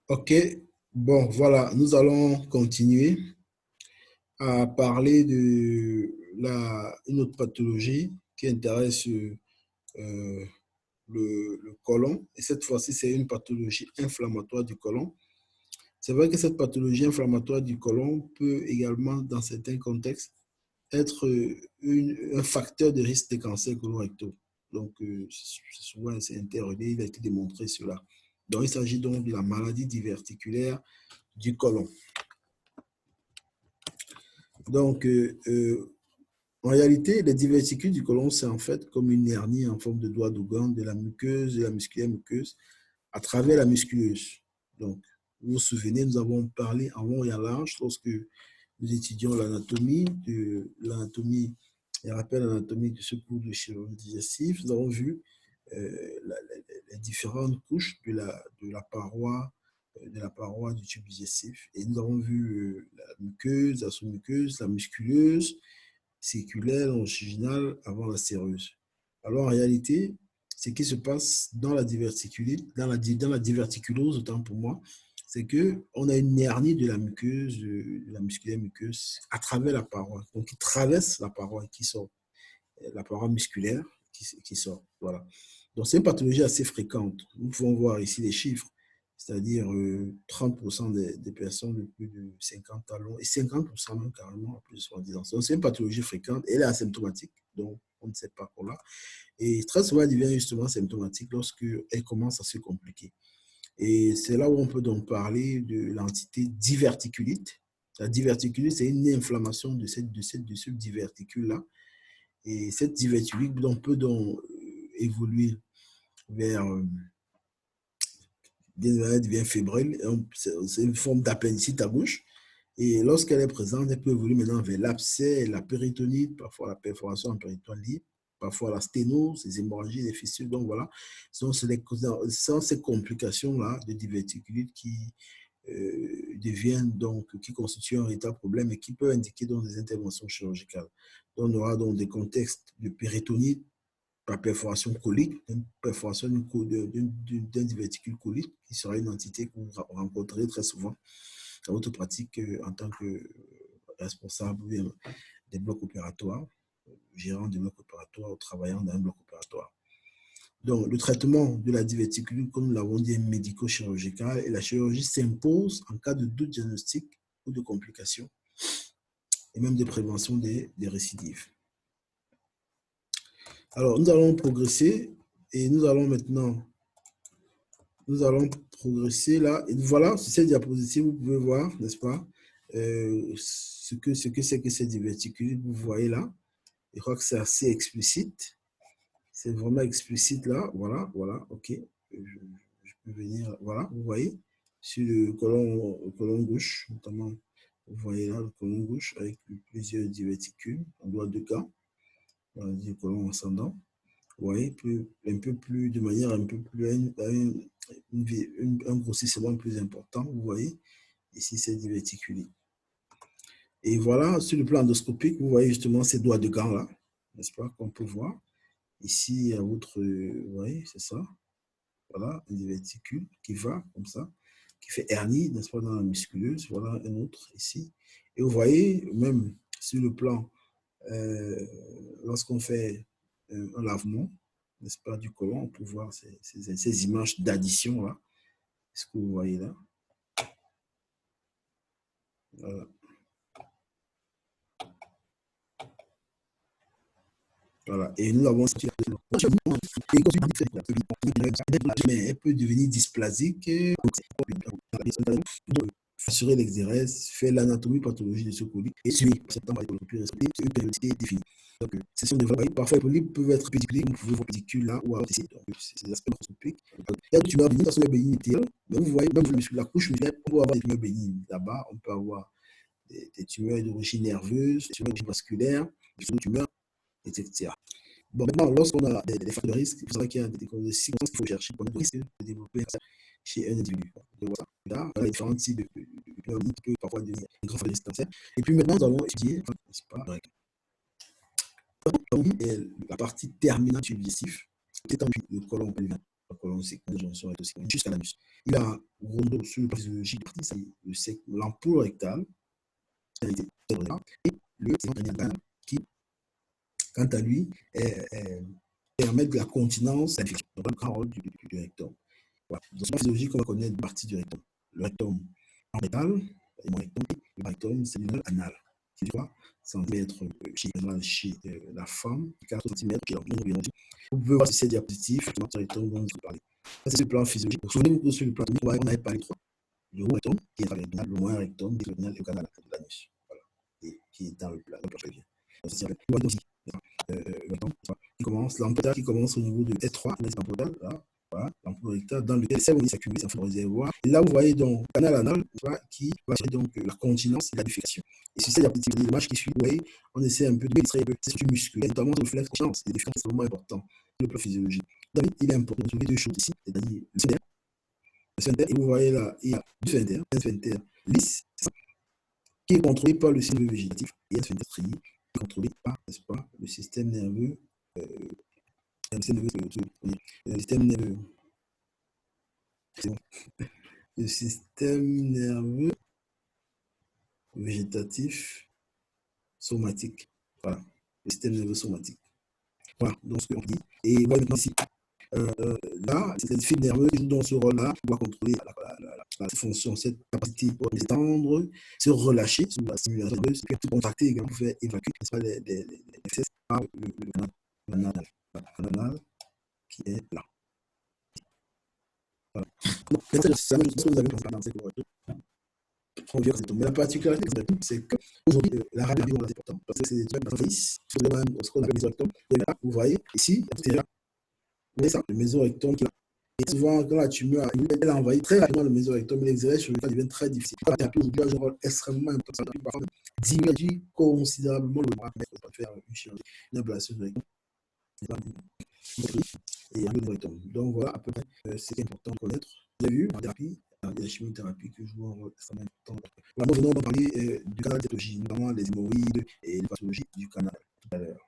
Ok, bon, voilà, nous allons continuer à parler de une autre pathologie qui intéresse le côlon. Et cette fois-ci, c'est une pathologie inflammatoire du côlon. C'est vrai que cette pathologie inflammatoire du côlon peut également, dans certains contextes, être un facteur de risque de cancer colorectal. Donc, souvent, c'est interrogé, il a été démontré cela. Donc, il s'agit donc de la maladie diverticulaire du côlon. Donc, en réalité, les diverticules du côlon, c'est en fait comme une hernie en forme de doigt de gant de la muqueuse, de la musculaire muqueuse, à travers la musculeuse. Donc, vous vous souvenez, nous avons parlé en long et en large lorsque nous étudions l'anatomie, et rappel anatomique de ce cours de chirurgie digestive. Nous avons vu les différentes couches de la paroi du tube digestif. Et nous avons vu la muqueuse, la sous-muqueuse, la musculeuse, circulaire, longitudinale, avant la séreuse. Alors, en réalité, ce qui se passe dans la diverticulite, dans la diverticulose, autant pour moi, c'est qu'on a une hernie de la muqueuse, de la musculaire muqueuse, à travers la paroi. Donc, qui traverse la paroi, qui sort, la paroi musculaire qui sort. Voilà. Donc, c'est une pathologie assez fréquente. Nous pouvons voir ici les chiffres, c'est-à-dire 30% des personnes de plus de 50 ans et 50% même carrément à plus de 70 ans. Donc, c'est une pathologie fréquente. Elle est asymptomatique, donc on ne sait pas pour là. Et très souvent, elle devient justement symptomatique lorsqu'elle commence à se compliquer. Et c'est là où on peut donc parler de l'entité diverticulite. La diverticulite, c'est une inflammation de ce diverticule-là. Et cette diverticulite donc, peut donc évoluer vers elle devient fébrile, c'est une forme d'appendicite à gauche. Et lorsqu'elle est présente, elle peut évoluer maintenant vers l'abcès, la péritonite, parfois la perforation en péritoine libre, parfois la sténose, les hémorragies, les fissures. Donc voilà, ce sont ces complications-là de diverticulite qui constituent un véritable problème et qui peuvent indiquer donc des interventions chirurgicales. Donc, on aura donc des contextes de péritonite, par perforation colique, une perforation d'un diverticule colique, qui sera une entité que vous rencontrez très souvent dans votre pratique en tant que responsable des blocs opératoires, gérant des blocs opératoires ou travaillant dans un bloc opératoire. Donc, le traitement de la diverticule, comme nous l'avons dit, est médico-chirurgical et la chirurgie s'impose en cas de doute diagnostique ou de complications et même de prévention des récidives. Alors, nous allons progresser et nous allons progresser là. Et voilà, sur cette diapositive, vous pouvez voir, n'est-ce pas, ce que c'est que ces diverticulites, vous voyez là. Je crois que c'est assez explicite. C'est vraiment explicite là. Voilà, voilà, ok. Je peux venir, voilà, vous voyez, sur le colon gauche, notamment, vous voyez là le colon gauche avec plusieurs diverticules en doigt de gant, dans le colon ascendant. Vous voyez, un peu plus, de manière un peu plus, un grossissement plus important, vous voyez, ici c'est diverticulé. Et voilà, sur le plan endoscopique, vous voyez justement ces doigts de gant là, n'est-ce pas, qu'on peut voir. Ici, à votre, vous voyez, c'est ça, voilà, un diverticule qui va comme ça, qui fait hernie, n'est-ce pas, dans la musculeuse, voilà un autre ici. Et vous voyez, même sur le plan, lorsqu'on fait un lavement, n'est-ce pas, du côlon, on peut voir ces images d'addition là. Est-ce que vous voyez là? Voilà. Voilà. Et nous avons mais elle peut devenir dysplasique, assurer l'exérèse, faire l'anatomie pathologie de ce colis et suivre certains une périodicité définie. Donc, c'est ce qu'on parfois les polypes peuvent être pédiculiques, vous pouvez voir pédicule là ou alors ici. Donc, c'est des aspects microscopiques. Il y a des tumeurs bénignes, ça sont les bénignes mais vous voyez, même la couche musculaire, on peut avoir des tumeurs bénignes. Là-bas, on peut avoir des tumeurs d'origine nerveuse, des tumeurs d'origine vasculaire, des tumeurs, etc. Bon, maintenant, lorsqu'on a des facteurs de risque, vous savez qu'il y a des séquences qu'il faut chercher pour le risque de développer chez un individu. Là, il y a différents types de tumeurs qui peuvent parfois devenir des grands facteurs de risque cancer. Et puis maintenant, nous allons étudier, n'est-ce pas, la partie terminale du digestif, c'est le côlon pelvien. la colonne séquence de jonction recto-séquence jusqu'à l'anus. Il a rondé sur le plan physiologique de partie, l'ampoule rectale, et le segment crânien qui, quant à lui, permet de la continence, donc le grand rôle du rectum. Voilà. Dans son physiologie, on va connaître une partie du rectum. Le rectum en métal, et le rectum, c'est le anal. C'est quoi 100 mètres chez la femme, 4 cm chez l'homme. Vous pouvez voir sur ces diapositives, le rectum dont je parlais. Ça, c'est le plan physiologique. Souvenez-vous sur le plan atomique, on n'avait pas les trois. Le haut rectum, qui est dans le moyen rectum, qui est le canal de l'anus. Voilà. Et qui est dans le plan pelvien. C'est le rectum aussi. L'ampoule qui commence au niveau de S3, là, voilà, l'ampoule rectale dans lequel les sels vont s'accumuler, ça fait un réservoir. Et là, vous voyez donc le canal anal qui va gérer donc la continence et la défécation. Et sur cette petite image qui suit, vous voyez, on essaie un peu de distraire ces structures musculaires, notamment le flèche conscience. Et les défécations, c'est vraiment important sur le plan physiologique. Donc, il est important de trouver deux choses ici, c'est-à-dire le sphincter, et vous voyez là, il y a un sphincter lisse, qui est contrôlé par le système végétatif, et un sphincter strié, contrôlé par, n'est-ce pas, le système nerveux, le système nerveux végétatif somatique. Voilà, le système nerveux somatique. Voilà, donc ce qu'on dit. Et voilà, maintenant ici, là, c'est le fil nerveux qui joue dans ce rôle-là, qui doit contrôler la fonction, cette capacité pour s'étendre, se relâcher sous la stimulation nerveuse, puis se contracter également pour faire évacuer les excès par le canal qui est là. Voilà. Donc, c'est la même chose que vous avez pensé dans cette cohorte. Mais la particularité, c'est qu'aujourd'hui, la radio est importante parce que c'est des matrices sur ce qu'on appelle mésorectum. Vous voyez ici, vous voyez ça, le mésorectum qui est là. Et souvent, quand la tumeur elle envahit très rapidement le mésorectum, l'exercice sur le cas devient très difficile. La thérapie aujourd'hui a un rôle extrêmement important. Ça peut parfois diminuer considérablement le mois pour faire une chirurgie, une ablation du rectum. Et un rectum. Donc voilà à peu près ce qui est important de connaître. Vous avez vu en thérapie, il y a la chimiothérapie qui joue un rôle extrêmement important. Voilà, nous venons de parler du canal cytologique, notamment les hémorroïdes et les pathologies du canal tout à l'heure.